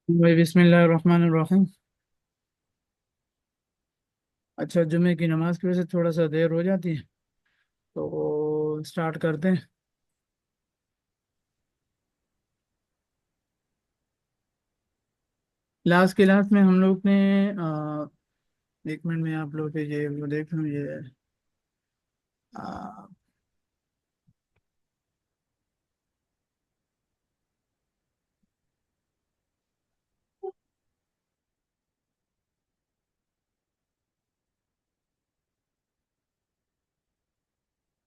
भाई बिस्मिल्लाहिर्रहमानिर्रहीम। अच्छा, जुमे की नमाज की वजह से थोड़ा सा देर हो जाती है, तो स्टार्ट करते हैं। लास्ट क्लास में हम लोग ने एक मिनट में आप लोग के ये वो देख लूँ ये। आ,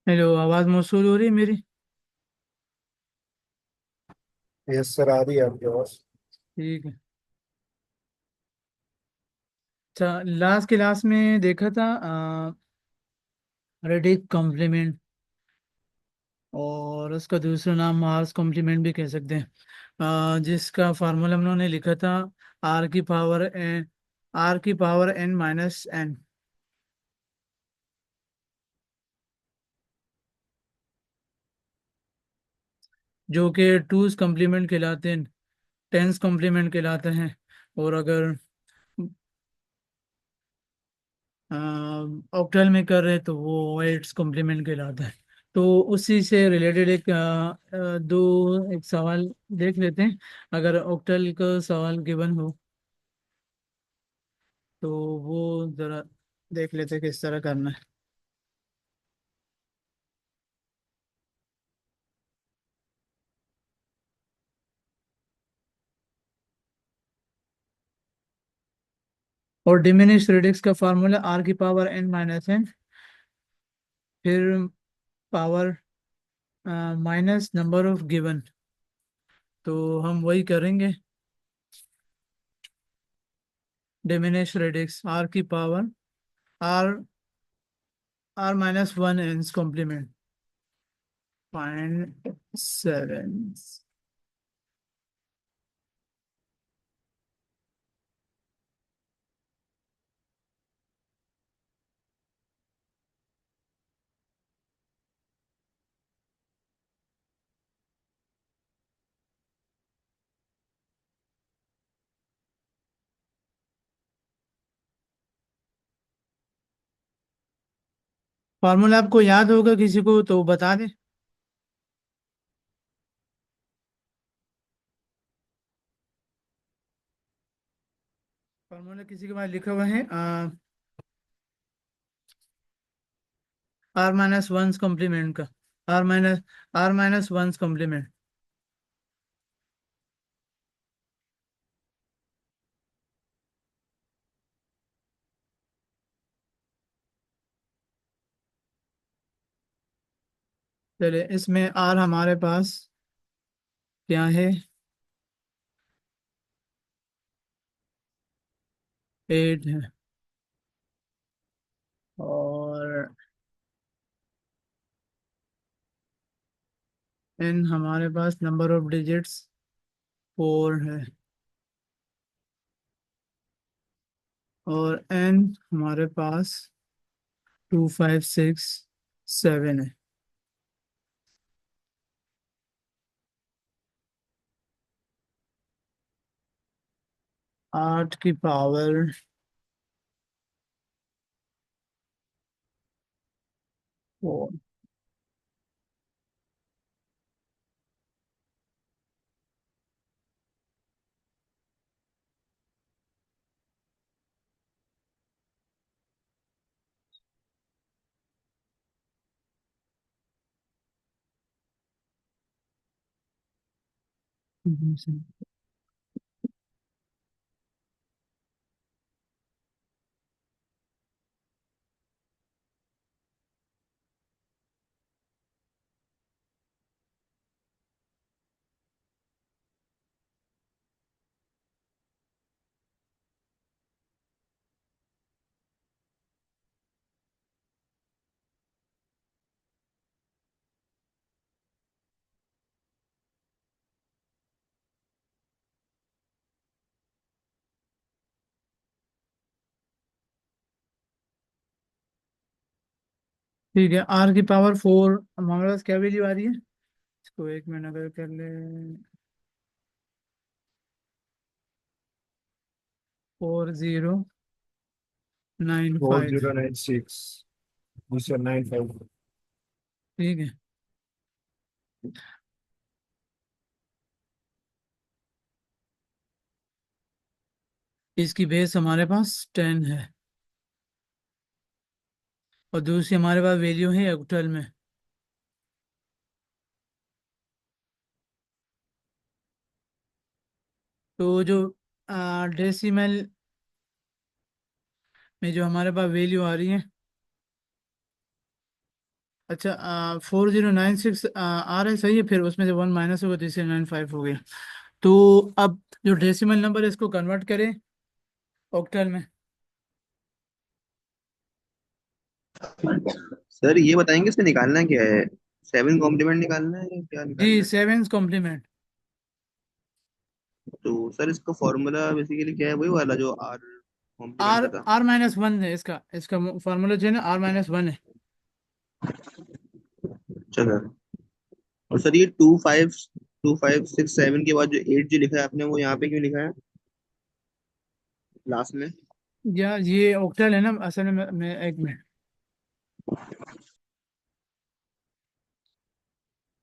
हेलो, आवाज़ मौसूल हो रही है मेरी? यस सर, आ रही है आपकी आवाज। ठीक है। अच्छा, लास्ट क्लास में देखा था रेडिक कॉम्प्लीमेंट, और उसका दूसरा नाम मार्स कॉम्प्लीमेंट भी कह सकते हैं। जिसका फार्मूला हम लोगों ने लिखा था आर की पावर एन, आर की पावर एन माइनस एन, जो कि टूज कॉम्प्लीमेंट कहलाते हैं, टेंस कॉम्प्लीमेंट कहलाते हैं। और अगर ऑक्टल में कर रहे तो वो एट्स कॉम्प्लीमेंट कहलाता है। तो उसी से रिलेटेड एक एक सवाल देख लेते हैं। अगर ऑक्टल का सवाल गिवन हो तो वो जरा देख लेते हैं किस तरह करना है। और डिमिनिश रेडिक्स का फार्मूला आर की पावर एन माइनस एन, फिर power minus number of given. तो हम वही करेंगे। डिमिनिश रेडिक्स आर की power r r minus one n complement 0.7। Formula आपको याद होगा किसी को तो बता दें। फार्मूला किसी के पास लिखा हुआ है आर माइनस वन कॉम्प्लीमेंट का, r minus r minus one complement. चलिए, इसमें आर हमारे पास क्या है? एट है। और एन हमारे पास नंबर ऑफ डिजिट्स फोर है। और एन हमारे पास टू फाइव सिक्स सेवन है। आठ की पावर फोर। ठीक है, आर की पावर फोर हमारे पास क्या वैल्यू आ रही है? इसको एक मिनट अगर कर ले। 4095। 4096 दूसरा 95। ठीक है। इसकी बेस हमारे पास 10 है और दूसरी हमारे पास वैल्यू है ऑक्टल में। तो जो डेसिमल में जो हमारे पास वैल्यू आ रही है, अच्छा 4096 आ रहा है, सही है। फिर उसमें से वन माइनस होगा तो इससे 95 हो गया। तो अब जो डेसिमल नंबर है इसको कन्वर्ट करें ऑक्टल में। सर ये बताएंगे इसमें निकालना क्या है? 7 कॉम्प्लीमेंट निकालना है या क्या जी, निकालना है? Seven's complement. तो सर इसका फॉर्मूला बेसिकली क्या है, वही वाला जो आर कॉम्प्लीमेंट आर का था? आर माइनस वन है इसका। इसका फार्मूला जो है ना, R-1 है। चलो। और सर ये 2 5 6 7 के बाद जो 8 जो लिखा है आपने, वो यहाँ पे क्यों लिखा है लास्ट में? या ये ऑक्टल है ना असल में। मैं एक मिनट।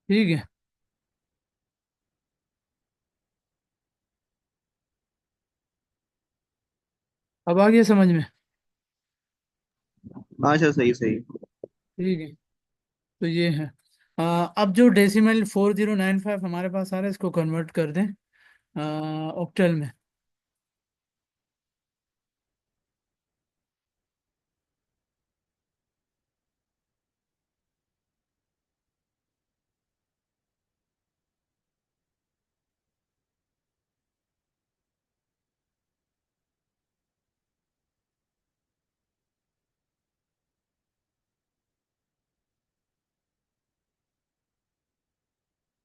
ठीक है, अब आ गया समझ में। अच्छा, सही सही। ठीक है, तो ये है। अब जो डेसिमल 4095 हमारे पास आ रहा है इसको कन्वर्ट कर दें ऑक्टल में।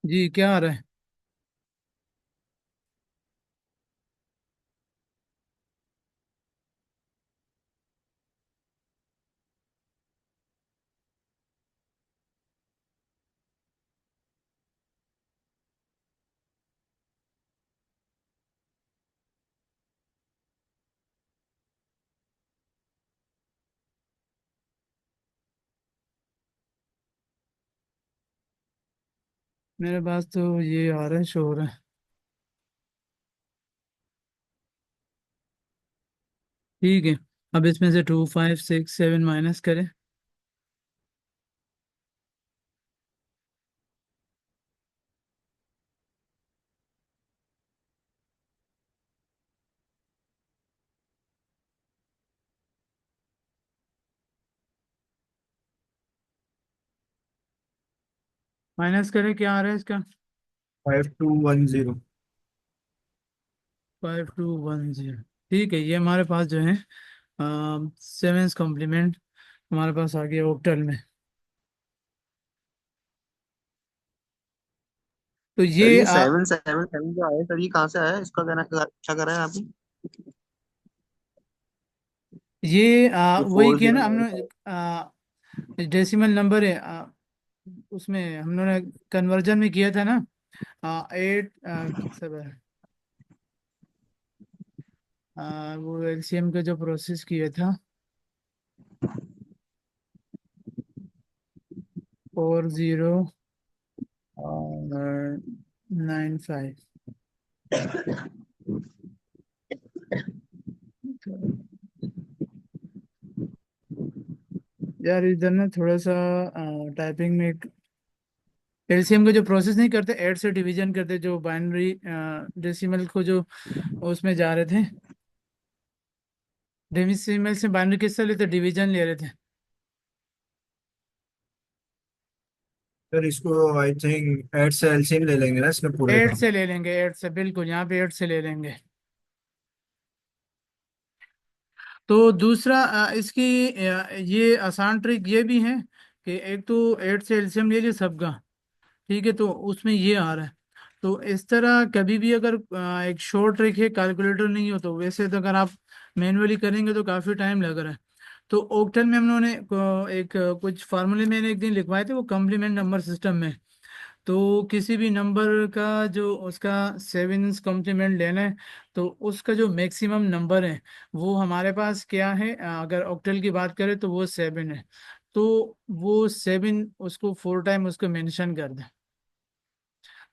जी, क्या आ रहा है? मेरे पास तो ये आ रहा है, शो हो रहा है। ठीक है, अब इसमें से 2567 माइनस करें। माइनस करें, क्या आ रहा है इसका? 5210। 5210। ठीक है, ये हमारे पास जो है सेवेंस कॉम्प्लीमेंट हमारे पास आ गया ऑक्टल में। तो सर ये ये 7 7 7 जो आया सर, ये कहाँ से आया? इसका कहना अच्छा करा है आपने? ये ये वही फोर किया जीरो ना नाइन हमने। डेसिमल नंबर है उसमें हम लोगों ने कन्वर्जन में किया था ना। 8 सब है। वो एलसीएम का जो प्रोसेस किया था, 4095। यार इधर ना थोड़ा सा टाइपिंग में एलसीएम का जो प्रोसेस नहीं करते, ऐड से डिवीजन करते, जो बाइनरी डेसिमल को जो उसमें जा रहे थे। डेसिमल से बाइनरी किससे लेते, डिवीजन ले रहे थे। फिर इसको आई थिंक एड से एलसीएम ले लेंगे ना इसमें पूरे ऐड का। से ले लेंगे, ऐड से, बिल्कुल यहाँ पे ऐड से ले लेंगे। तो दूसरा इसकी ये आसान ट्रिक ये भी है कि एक तो ऐड से एलसीएम ले लिया सबका। ठीक है, तो उसमें ये आ रहा है। तो इस तरह कभी भी अगर एक शॉर्ट ट्रिक है, कैलकुलेटर नहीं हो तो, वैसे तो अगर आप मैन्युअली करेंगे तो काफ़ी टाइम लग रहा है। तो ओक्टल में हम लोगों ने कुछ फार्मूले मैंने एक दिन लिखवाए थे, वो कॉम्प्लीमेंट नंबर सिस्टम में। तो किसी भी नंबर का जो उसका सेवेंस कॉम्प्लीमेंट लेना है, तो उसका जो मैक्सिमम नंबर है वो हमारे पास क्या है, अगर ऑक्टल की बात करें तो वो 7 है। तो वो 7 उसको 4 टाइम उसको मेंशन कर दें,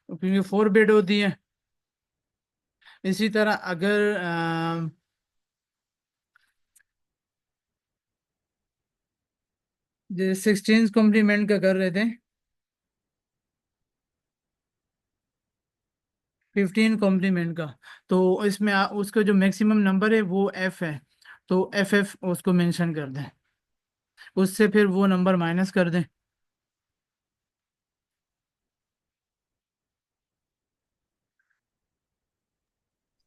क्योंकि 4 बिट होती है। इसी तरह अगर 16 कॉम्प्लीमेंट का कर रहे थे, 15 कॉम्प्लीमेंट का, तो इसमें उसका जो मैक्सिमम नंबर है वो एफ है। तो एफ एफ उसको मेंशन कर दें, उससे फिर वो नंबर माइनस कर दें।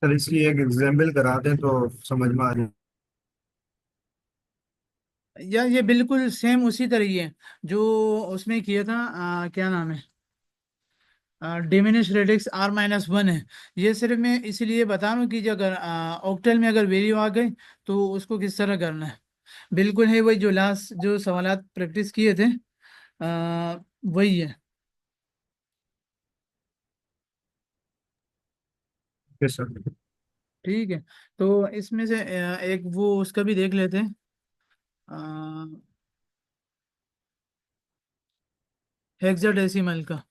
सर इसकी एक एग्जाम्पल करा दें तो समझ में आ जाए। या ये बिल्कुल सेम उसी तरह ही है जो उसमें किया था, क्या नाम है, डिमिनिश रेडिक्स R-1 है। ये सिर्फ मैं इसीलिए बता रहा हूँ कि जो अगर ऑक्टल में अगर वैल्यू आ गई तो उसको किस तरह करना है। बिल्कुल है वही जो लास्ट जो सवालात प्रैक्टिस किए थे, वही है। Okay sir. ठीक है, तो इसमें से एक वो उसका भी देख लेते हैं, हेक्साडेसिमल का।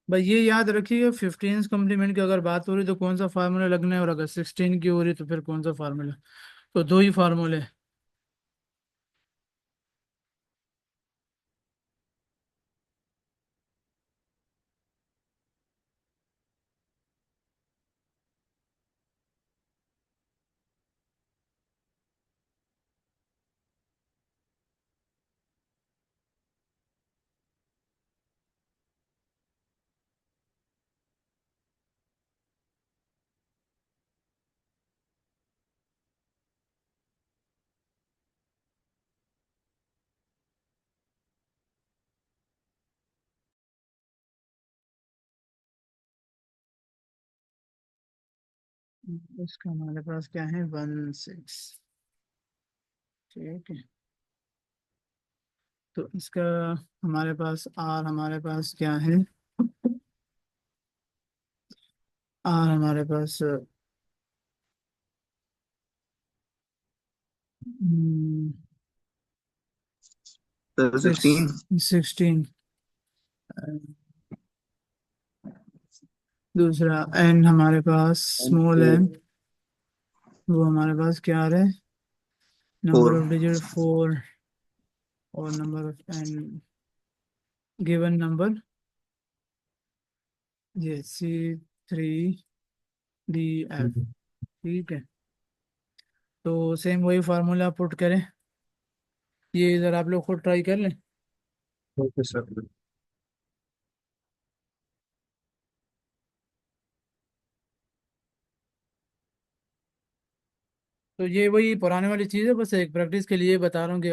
भाई ये याद रखिए, 15 कॉम्प्लीमेंट की अगर बात हो रही तो कौन सा फार्मूला लगना है, और अगर 16 की हो रही तो फिर कौन सा फार्मूला। तो दो ही फार्मूले। इसका हमारे पास क्या है, 16। ठीक है, तो इसका हमारे पास आर हमारे पास क्या है, आर हमारे पास सर सिक्स 16। 16। दूसरा एन हमारे पास स्मॉल एन, वो हमारे पास क्या आ रहा है, नंबर 4। ऑफ डिजिट 4, और number of n given number, ये C3D F। ठीक है, तो सेम वही फार्मूला पुट करें, ये इधर आप लोग खुद ट्राई कर लें। Okay sir. तो ये वही पुराने वाली चीज़ है, बस एक प्रैक्टिस के लिए बता रहा हूँ कि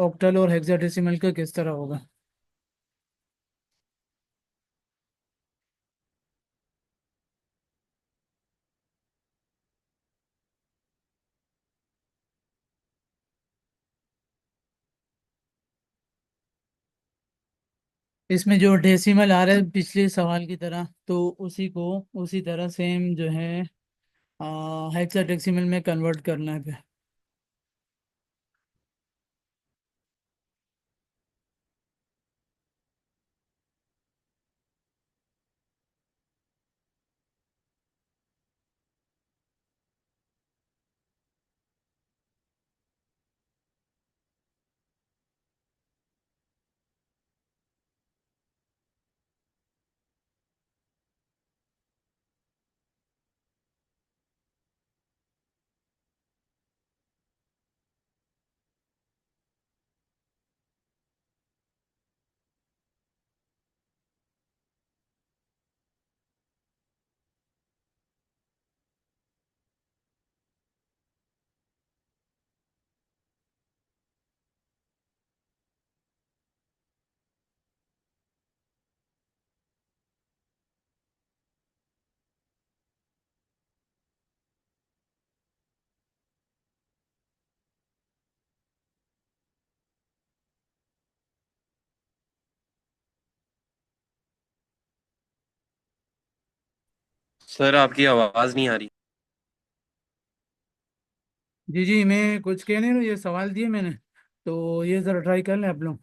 ऑक्टल और हेक्साडेसिमल का किस तरह होगा। इसमें जो डेसिमल आ रहा है पिछले सवाल की तरह, तो उसी को उसी तरह सेम जो है हेक्साडेसिमल में कन्वर्ट करना है फिर। सर आपकी आवाज नहीं आ रही। जी जी, मैं कुछ कह नहीं रहा हूँ, ये सवाल दिए मैंने, तो ये जरा ट्राई कर लें आप लोग।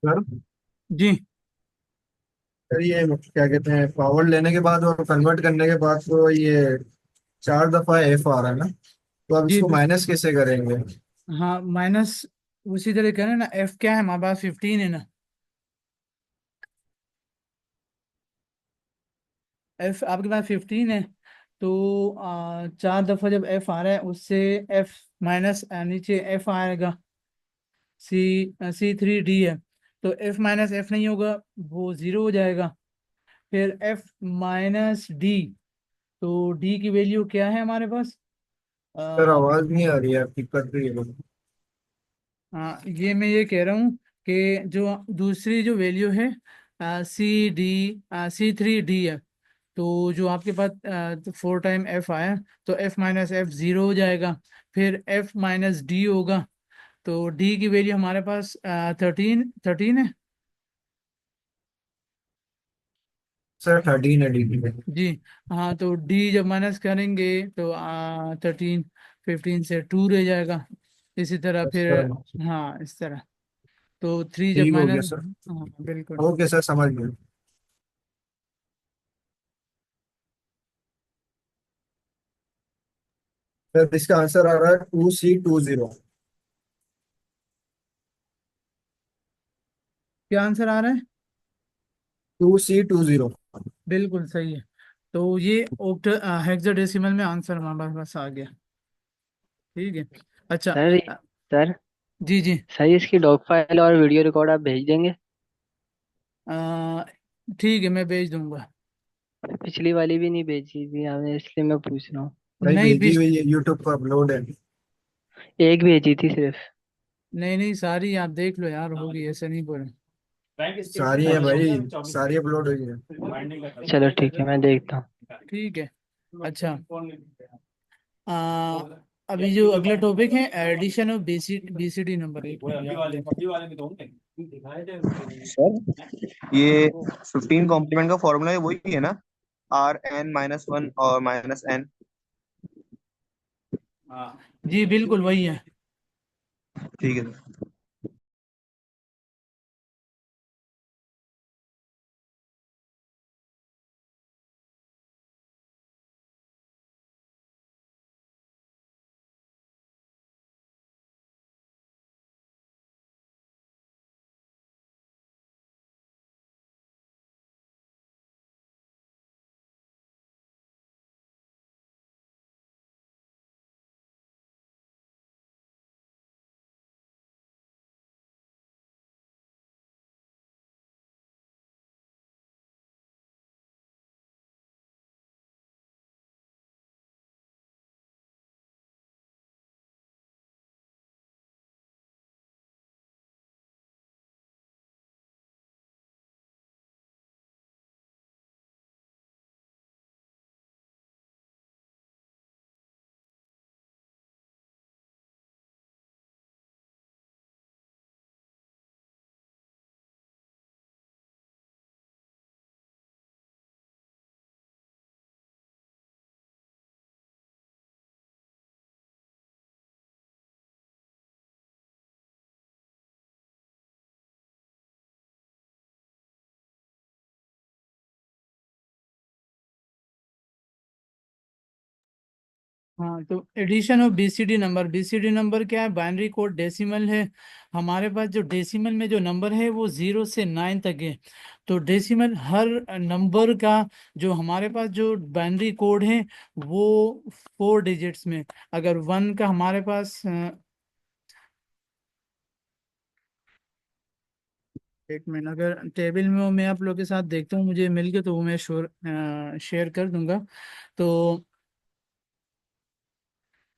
सर जी सर ये क्या कहते हैं, पावर लेने के बाद और कन्वर्ट करने के बाद तो ये 4 दफा एफ आ रहा है ना, तो अब जी इसको माइनस कैसे करेंगे? हाँ, माइनस उसी तरह करें ना। एफ क्या है हमारे पास? 15 है ना। एफ आपके पास 15 है, तो 4 दफा जब एफ आ रहा है उससे एफ माइनस नीचे एफ आएगा। C3D है, तो एफ माइनस एफ नहीं होगा, वो जीरो हो जाएगा। फिर एफ माइनस डी, तो डी की वैल्यू क्या है हमारे पास? सर आ, आवाज नहीं आ रही है आपकी, कट रही है बहुत। हाँ, ये मैं ये कह रहा हूँ कि जो दूसरी जो वैल्यू है C3D है, तो जो आपके पास 4 टाइम एफ आया, तो एफ माइनस एफ जीरो हो जाएगा। फिर एफ माइनस डी होगा, तो डी की वैल्यू हमारे पास 13 है। सर 13 है डी की। जी हाँ, तो डी जब माइनस करेंगे तो 13, 15 से 2 रह जाएगा। इसी तरह फिर, सर हाँ इस तरह, तो 3 जब ठीक हो गया माइनस, सर। हाँ बिल्कुल। ओके सर, समझ गया। सर इसका आंसर आ रहा है 2C20। क्या आंसर आ रहा है? 2C20। बिल्कुल सही है। तो ये हेक्साडेसिमल में आंसर हमारे पास आ गया। ठीक है। अच्छा। सर अ, सर जी जी। सर इसकी डॉक फाइल और वीडियो रिकॉर्ड आप भेज देंगे? अ, ठीक है, मैं भेज दूंगा। पिछली वाली भी नहीं भेजी थी आपने, इसलिए मैं पूछ रहा हूँ। भाई नहीं भेजी हुई है, यूट्यूब पर अपलोड है। एक भेजी थी सिर्फ। नहीं नहीं, सारी आप देख लो यार, होगी, ऐसे नहीं बोले। सारी है भाई, सारी अपलोड हुई है। चलो ठीक है, मैं देखता हूँ। ठीक है। अच्छा। आ, अभी जो अगला टॉपिक है, addition of BCD number 8। Sir ये 15 कॉम्प्लीमेंट का फॉर्मूला है, वही है ना? Rn-1 और -n। जी बिल्कुल वही है। ठीक है। हाँ, तो addition of BCD number, BCD number क्या है? बाइनरी कोड डेसिमल है। हमारे पास जो डेसिमल में जो नंबर है वो 0 से 9 तक है। तो डेसिमल हर नंबर का जो हमारे पास जो बाइनरी कोड है वो 4 डिजिट्स में। अगर वन का हमारे पास एक मिनट, अगर टेबल में वो मैं आप लोग के साथ देखता हूँ, मुझे मिल गया तो वो मैं शेयर कर दूंगा। तो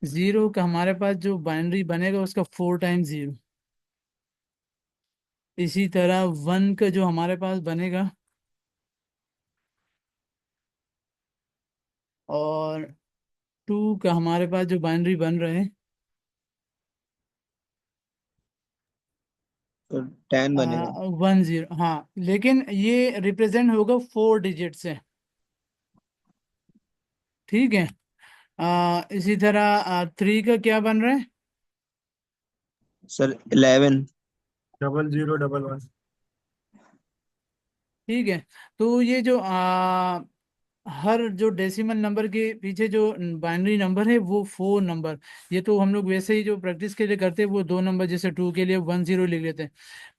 जीरो का हमारे पास जो बाइनरी बनेगा उसका 4 टाइम्स 0। इसी तरह वन का जो हमारे पास बनेगा, और टू का हमारे पास जो बाइनरी बन रहे हैं तो 10 बनेगा। 10, हाँ, लेकिन ये रिप्रेजेंट होगा 4 डिजिट से। ठीक है। इसी तरह थ्री का क्या बन रहा है? सर 11। 0011। ठीक है। तो ये जो हर जो डेसिमल नंबर के पीछे जो बाइनरी नंबर है वो 4 नंबर। ये तो हम लोग वैसे ही जो प्रैक्टिस के लिए करते हैं वो 2 नंबर, जैसे टू के लिए 10 लिख लेते हैं।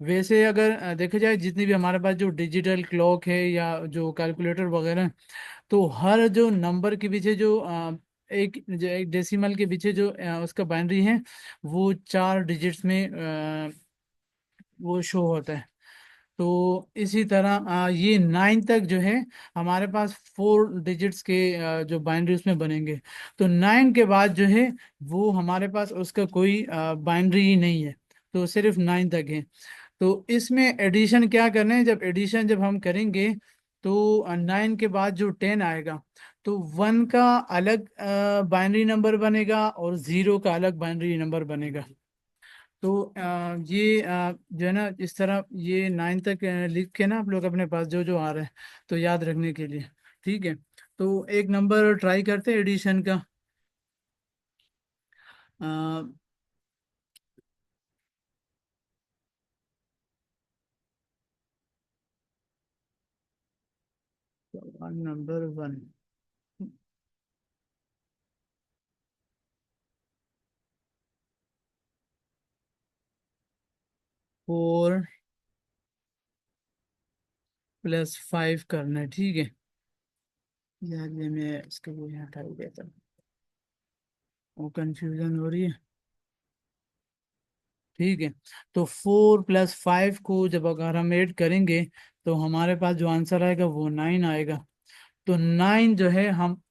वैसे अगर देखा जाए जितनी भी हमारे पास जो डिजिटल क्लॉक है या जो कैलकुलेटर वगैरह हैं, तो हर जो नंबर के पीछे जो एक डेसिमल के पीछे जो उसका बाइनरी है वो 4 डिजिट्स में वो शो होता है। तो इसी तरह ये 9 तक जो है हमारे पास 4 डिजिट्स के जो बाइनरी उसमें बनेंगे। तो 9 के बाद जो है वो हमारे पास उसका कोई बाइनरी ही नहीं है। तो सिर्फ 9 तक है। तो इसमें एडिशन क्या करना है? जब एडिशन जब हम करेंगे तो 9 के बाद जो 10 आएगा, तो वन का अलग बाइनरी नंबर बनेगा और जीरो का अलग बाइनरी नंबर बनेगा। तो ये जो है ना, इस तरह ये 9 तक लिख के ना आप लोग अपने पास जो जो आ रहा है तो याद रखने के लिए। ठीक है। तो एक नंबर ट्राई करते हैं एडिशन का। 1 नंबर 1। 4 + 5 करना है। ठीक है। यार ये मैं इसको वो यहाँ हटा ही देता हूँ, वो कंफ्यूजन हो रही है। ठीक है। तो 4 + 5 को जब अगर हम ऐड करेंगे तो हमारे पास जो आंसर आएगा वो 9 आएगा। तो 9 जो है हम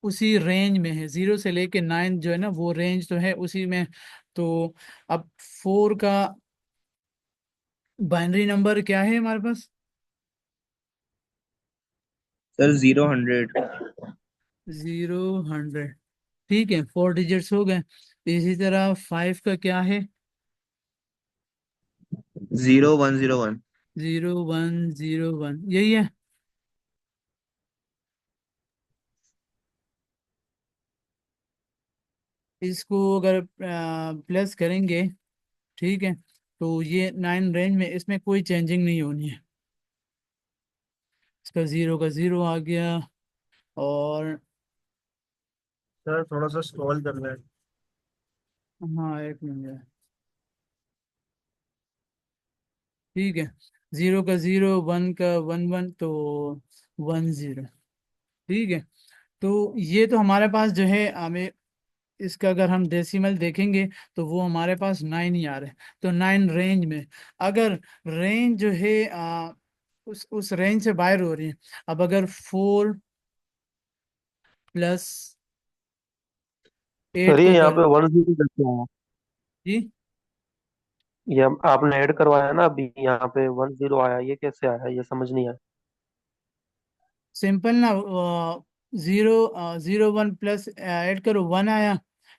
उसी रेंज में है, 0 से लेके 9 जो है ना वो रेंज तो है उसी में। तो अब 4 का बाइनरी नंबर क्या है हमारे पास? सर 0 100। 0 100। ठीक है, 4 डिजिट्स हो गए। इसी तरह 5 का क्या है? 0101। 0101, यही है। इसको अगर प्लस करेंगे, ठीक है, तो ये 9 रेंज में इसमें कोई चेंजिंग नहीं होनी है। इसका 0 का 0 आ गया। और सर थोड़ा सा स्क्रॉल कर लें। हाँ, एक मिनट। ठीक है। 0 का 0, 1 का 1 1, तो 10। ठीक है। तो ये तो हमारे पास जो है हमें इसका अगर हम डेसिमल देखेंगे तो वो हमारे पास 9 ही आ रहे हैं। तो 9 रेंज में, अगर रेंज जो है उस रेंज से बाहर हो रही है। अब अगर 4 + 8 सर ये को यहाँ अगर, पे 10 कैसे आया? जी, ये आपने ऐड करवाया ना अभी, यहाँ पे 10 आया, ये कैसे आया? ये समझ नहीं आया। सिंपल ना, 0 0 1 प्लस ऐड करो 1 आया,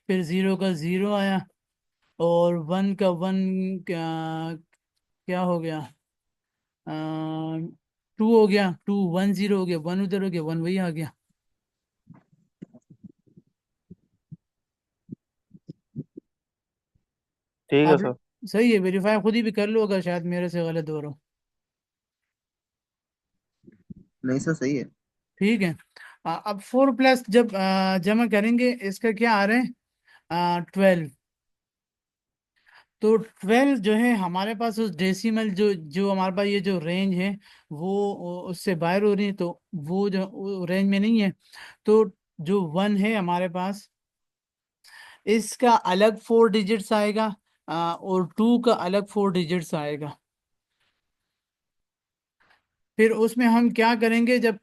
फिर 0 का 0 आया, और 1 का 1 क्या, क्या हो गया, 2 हो गया, 2 1 0 हो गया, 1 उधर हो गया, 1 वही आ गया। ठीक है आप सर। सही है, वेरीफाई खुद ही भी कर लो अगर शायद मेरे से गलत हो रहा हो। नहीं सर, सही है। ठीक है। अब 4 प्लस जब जमा करेंगे इसका क्या आ रहा है 12। तो 12 जो है हमारे पास उस डेसिमल जो जो हमारे पास ये जो रेंज है वो उससे बाहर हो रही है, तो वो जो रेंज में नहीं है। तो जो 1 है हमारे पास इसका अलग 4 डिजिट्स आएगा, और 2 का अलग 4 डिजिट्स आएगा। फिर उसमें हम क्या करेंगे, जब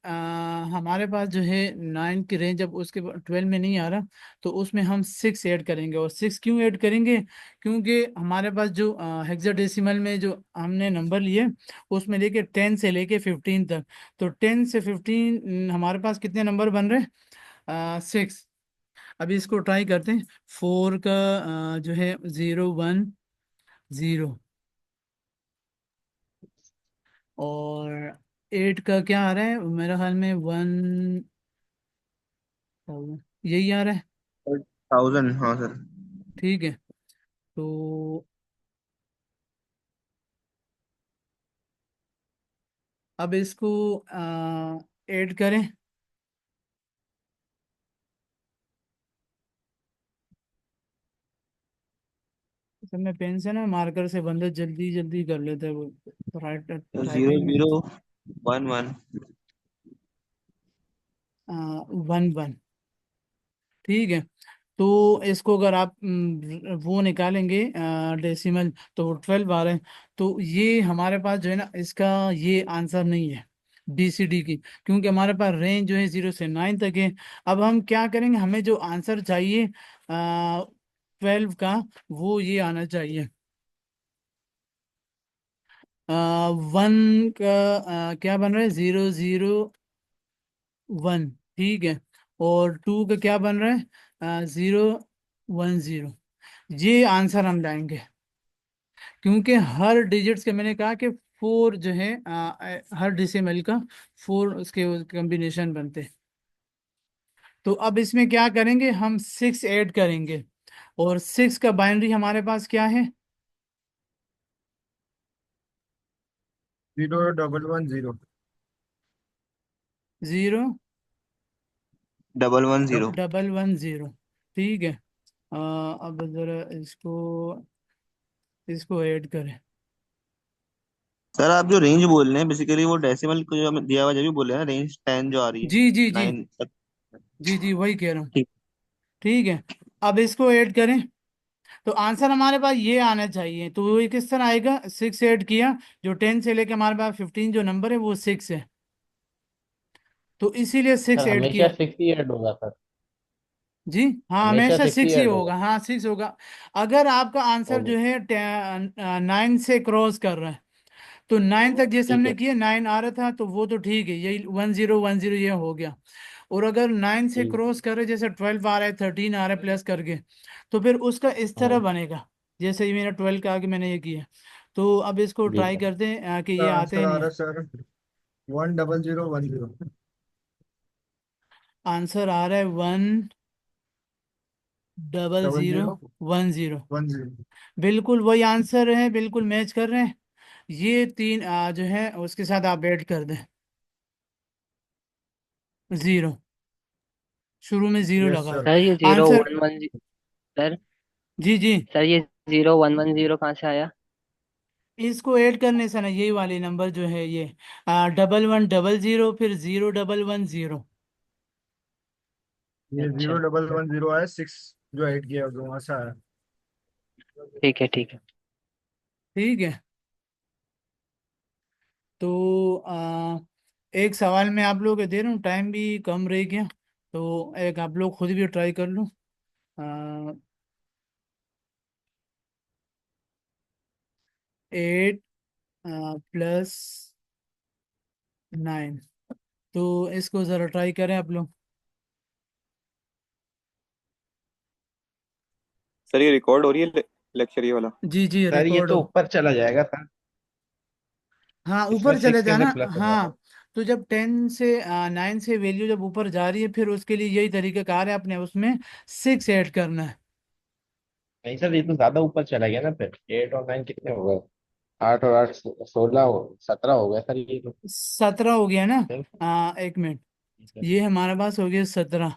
हमारे पास जो है 9 की रेंज जब उसके 12 में नहीं आ रहा, तो उसमें हम 6 ऐड करेंगे। और 6 क्यों ऐड करेंगे, क्योंकि हमारे पास जो हेक्साडेसिमल में जो हमने नंबर लिए उसमें लेके 10 से लेके 15 तक, तो 10 से 15 हमारे पास कितने नंबर बन रहे हैं 6। अभी इसको ट्राई करते हैं। 4 का जो है 0 1 0, और 8 का क्या आ रहा है मेरे ख्याल में 1, यही आ रहा है। 1000, हाँ सर। ठीक है, तो अब इसको ऐड करें। तो मैं पेन से ना मार्कर से बंदा जल्दी जल्दी कर लेता है वो, राइट जीरो टाइपिंग में जीरो 11। 1 1। ठीक है, तो इसको अगर आप वो निकालेंगे डेसिमल, तो 12 आ रहे हैं। तो ये हमारे पास जो है ना इसका ये आंसर नहीं है BCD की, क्योंकि हमारे पास रेंज जो है 0 से 9 तक है। अब हम क्या करेंगे, हमें जो आंसर चाहिए 12 का, वो ये आना चाहिए 1 का क्या बन रहा है 0 0 1। ठीक है, और 2 का क्या बन रहा है 0 1 0। ये आंसर हम लाएंगे, क्योंकि हर डिजिट्स के मैंने कहा कि 4 जो है हर डेसिमल का 4 उसके कॉम्बिनेशन बनते हैं। तो अब इसमें क्या करेंगे, हम 6 ऐड करेंगे, और 6 का बाइनरी हमारे पास क्या है 0 1 1 0। 0 1 1 0। 1 1 0। ठीक है, अब जरा इसको इसको ऐड करें। सर आप जो रेंज बोल रहे हैं बेसिकली वो डेसिमल को जो हमें दिया हुआ जब भी बोल रहे हैं ना, रेंज 10 जो आ रही है जी जी जी 9 तक। जी जी, वही कह रहा हूँ। ठीक। ठीक है, अब इसको ऐड करें, तो आंसर हमारे पास ये आना चाहिए। तो वो किस तरह आएगा, 6 ऐड किया, जो 10 से लेके हमारे पास 15 जो नंबर है वो 6 है, तो इसीलिए 6 सर ऐड हमेशा किया। 6 ही ऐड होगा सर। जी हाँ, हमेशा हमेशा 6 ही 6 ही ऐड होगा, होगा। हाँ 6 होगा। अगर आपका आंसर ओके। जो है 9 से क्रॉस कर रहा है, तो 9 तक जैसे ठीक हमने है। किया 9 आ रहा था, तो वो तो ठीक है, यही 10 10 ये हो गया। और अगर 9 से ठीक। क्रॉस करे, जैसे 12 आ रहा है 13 आ रहा है प्लस करके, तो फिर उसका इस तरह हाँ। बनेगा, जैसे ही मेरा 12 का आगे मैंने ये किया। तो अब इसको जी ट्राई सर। करते हैं कि का ये आते आंसर ही आ नहीं रहा है। है सर 1 0 0 1 0। आंसर आ रहा है 1 डबल 0 जीरो 1 0। 1 0। बिल्कुल वही आंसर है, बिल्कुल मैच कर रहे हैं। ये तीन जो है उसके साथ आप ऐड कर दें 0, शुरू में 0 यस लगा सर। सर ये zero answer. One one sir जी जी, सर ये 0 1 1 0 कहाँ से आया? इसको ऐड करने से ना यही वाली नंबर जो है ये 11 0 0 फिर 0 1 1 0। ये अच्छा 0 1 1 0 आया, 6 जो ऐड किया वो वहां से आया। ठीक है ठीक है। ठीक है, तो एक सवाल मैं आप लोगों को दे रहा हूँ, टाइम भी कम रह गया, तो एक आप लोग खुद भी ट्राई कर लो। 8 + 9, तो इसको ज़रा ट्राई करें आप लोग। सर ये रिकॉर्ड हो रही है लेक्चर ये वाला? जी जी, सर ये रिकॉर्ड तो हो। ऊपर चला जाएगा सर। हाँ इसमें ऊपर चले 6 कैसे जाना। प्लस हो जाएगा? हाँ, तो जब 10 से 9 से वैल्यू जब ऊपर जा रही है, फिर उसके लिए यही तरीका कार है, आपने उसमें 6 ऐड करना है। नहीं सर, ये तो ज्यादा ऊपर चला गया ना। फिर 8 और 9 कितने हो गए? 8 और 8 16 17 हो गए सर ये तो। 17 हो गया ना। नहीं? 1 मिनट, ये हमारे पास हो गया 17।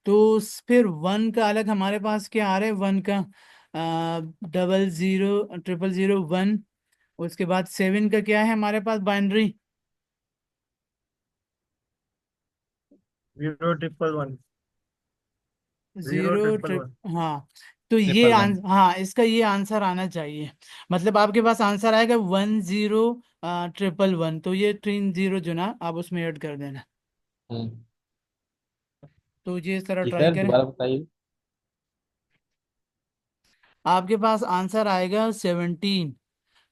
तो फिर वन का अलग हमारे पास क्या आ रहा है, वन का 000001। उसके बाद 7 का क्या है हमारे पास बाइनरी, 0 1 1 1 0 जीरो 1 1 1। हाँ। तो ये 111। हाँ, इसका ये आंसर आना चाहिए। मतलब आपके पास आंसर आएगा 10 1 1 1। तो ये 3 0 जो ना आप उसमें ऐड कर देना। हम्म। तो ये इस तरह जी ट्राई सर, करें। दोबारा बताइए। आपके पास आंसर आएगा 17।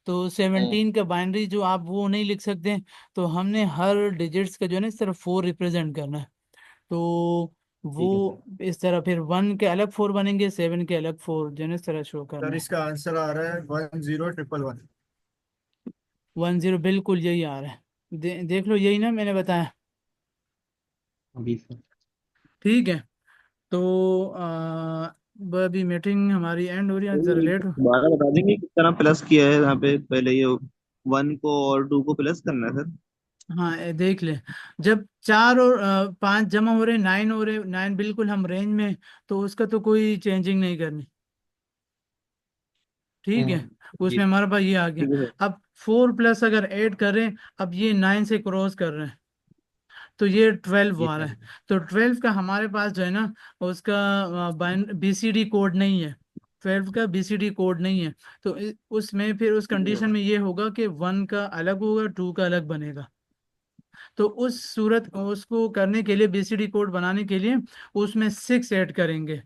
तो हम्म। 17 का बाइनरी जो आप वो नहीं लिख सकते, तो हमने हर डिजिट्स का जो है ना इस तरह 4 रिप्रेजेंट करना है। तो वो ठीक है सर। इस तरह फिर 1 के अलग 4 बनेंगे, 7 के अलग 4 जो है ना इस तरह शो करना सर है। इसका आंसर आ रहा है 10 1 1 1। 10 बिल्कुल यही आ रहा है। देख लो, यही ना मैंने बताया। जी सर। ठीक है। तो अभी मीटिंग हमारी एंड हो रही है, जरा लेट हो। दोबारा बता देंगे किस तरह प्लस किया है यहाँ पे, पहले ये वन को और टू को प्लस करना है सर। हाँ, देख ले। जब 4 और 5 जमा हो रहे, 9 हो रहे, 9 बिल्कुल हम रेंज में, तो उसका तो कोई चेंजिंग नहीं करनी। ठीक है। जी उसमें हमारे पास ये आ गया। ठीक है सर। अब 4 प्लस अगर ऐड कर रहे हैं, अब ये 9 से क्रॉस कर रहे हैं, तो ये 12 जी आ रहा सर। है। तो 12 का हमारे पास जो है ना, उसका बीसीडी कोड नहीं है। 12 का बीसीडी कोड नहीं है। तो उसमें फिर उस कंडीशन में ये होगा कि 1 का अलग होगा, 2 का अलग बनेगा। तो उस सूरत उसको करने के लिए, बीसीडी कोड बनाने के लिए उसमें 6 ऐड करेंगे।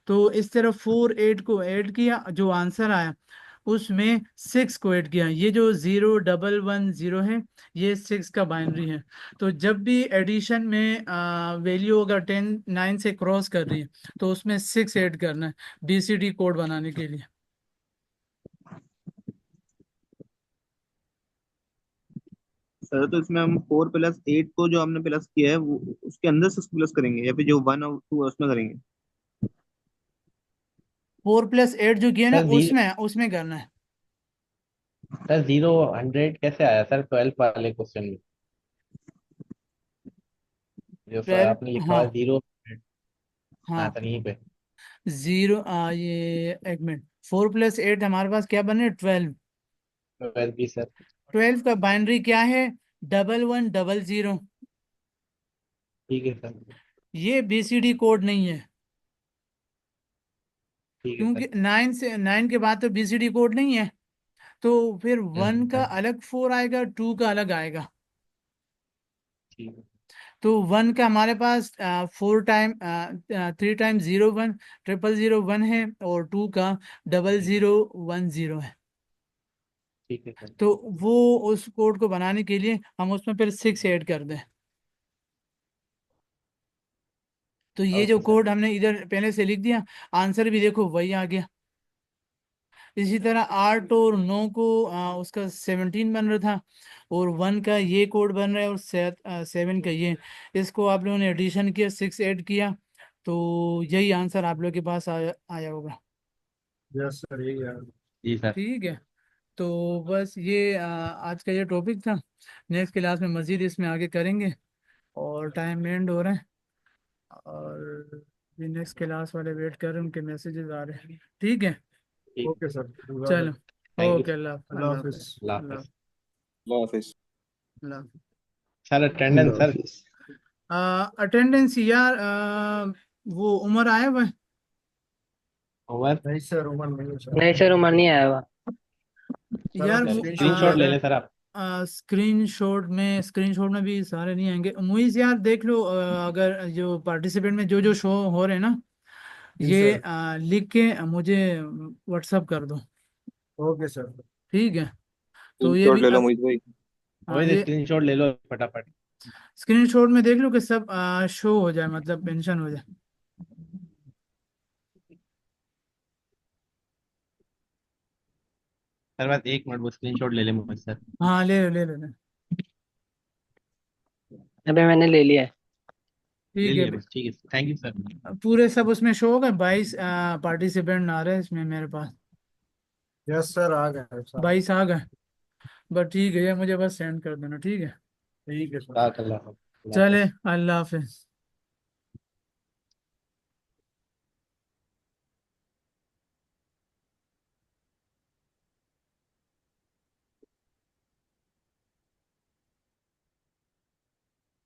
तो इस तरह 4 8 को ऐड किया, जो आंसर आया उसमें 6 को ऐड किया। ये जो 0110 है, ये 6 का बाइनरी है। तो जब भी एडिशन में वैल्यू अगर 9 से क्रॉस कर रही है, तो उसमें 6 ऐड करना है बीसीडी कोड बनाने के लिए। सर तो इसमें हम 4 + 8 को जो हमने प्लस किया है वो उसके अंदर 6 प्लस करेंगे, या फिर जो 1 और 2 है उसमें करेंगे। 4 + 8 जो किया ना, सर जीरो उसमें उसमें करना है। सर 0 100 कैसे आया सर 12 वाले क्वेश्चन में? जो सर 12, आपने लिखा हाँ हुआ है 0 100। हाँ हाँ। सर यहीं पे। ये एक मिनट। 4 + 8 हमारे पास क्या बने, 12। 12 भी सर। 12 का बाइनरी क्या है, 1100। ठीक है सर। ये बीसीडी कोड नहीं है, ठीक है सर। क्योंकि 9 के बाद तो बीसीडी कोड नहीं है। तो फिर 1 का सर अलग 4 आएगा, 2 का अलग आएगा। ठीक है। तो 1 का हमारे पास 3 टाइम 0 1, 0001 है, और 2 का डबल ठीक है। 0 1 0 है। ठीक है सर। तो वो उस कोड को बनाने के लिए हम उसमें फिर 6 ऐड कर दें। तो ये जो ओके सर। कोड हमने इधर पहले से लिख दिया, आंसर भी देखो वही आ गया। इसी तरह 8 और 9 को उसका 17 बन रहा था, और 1 का ये कोड बन रहा है, और 7 का ये। इसको आप लोगों ने एडिशन किया, 6 ऐड किया, तो यही आंसर आप लोग के पास आया आया होगा। यस सर यही है। जी सर। ठीक है। तो बस ये आज का ये टॉपिक था। नेक्स्ट क्लास में मजीद इसमें आगे करेंगे, और टाइम एंड हो रहा है। और ये नेक्स्ट क्लास वाले वेट कर रहे हैं, उनके मैसेजेस आ रहे हैं। ठीक है। ठीक। Okay sir. चलो। Thank you okay, sir. अल्लाह अल्लाह अल्लाह हाफिज। हाफिज़। अल्लाह अल्लाह हाफिज। अल्लाह हाफिज। अल्लाह। Sir attendance sir. अटेंडेंस यार, वो उमर आया हुआ है। उमर। नहीं सर उमर नहीं है सर। नहीं सर, उमर नहीं आया हुआ। सर यार हम वो स्क्रीनशॉट ले लें सर आप। स्क्रीन शॉट में भी सारे नहीं आएंगे। मुइज यार देख लो, अगर जो पार्टिसिपेंट में जो जो शो हो रहे हैं ना, जी ये सर। लिख के मुझे व्हाट्सअप कर दो। Okay sir. ठीक है। तो ये स्क्रीनशॉट भी ले लो मोहित भाई। वही ये स्क्रीनशॉट ले लो फटाफट। स्क्रीनशॉट में देख लो कि सब शो हो जाए, मतलब मेंशन हो जाए। सर बस 1 मिनट वो स्क्रीनशॉट ले लें मुझसे सर। हाँ, ले लो ले लो ले लो। अबे मैंने ले लिया है। ले ठीक है। लिए बस, ठीक है, थैंक यू सर। पूरे सब उसमें शो हो गए, 22 पार्टिसिपेंट आ रहे हैं इसमें मेरे पास। यस सर आ गए सर। 22 आ गए। बस ठीक है, ये मुझे बस सेंड कर देना। ठीक है। ठीक है सर। अल्लाह चले, अल्लाह हाफिज।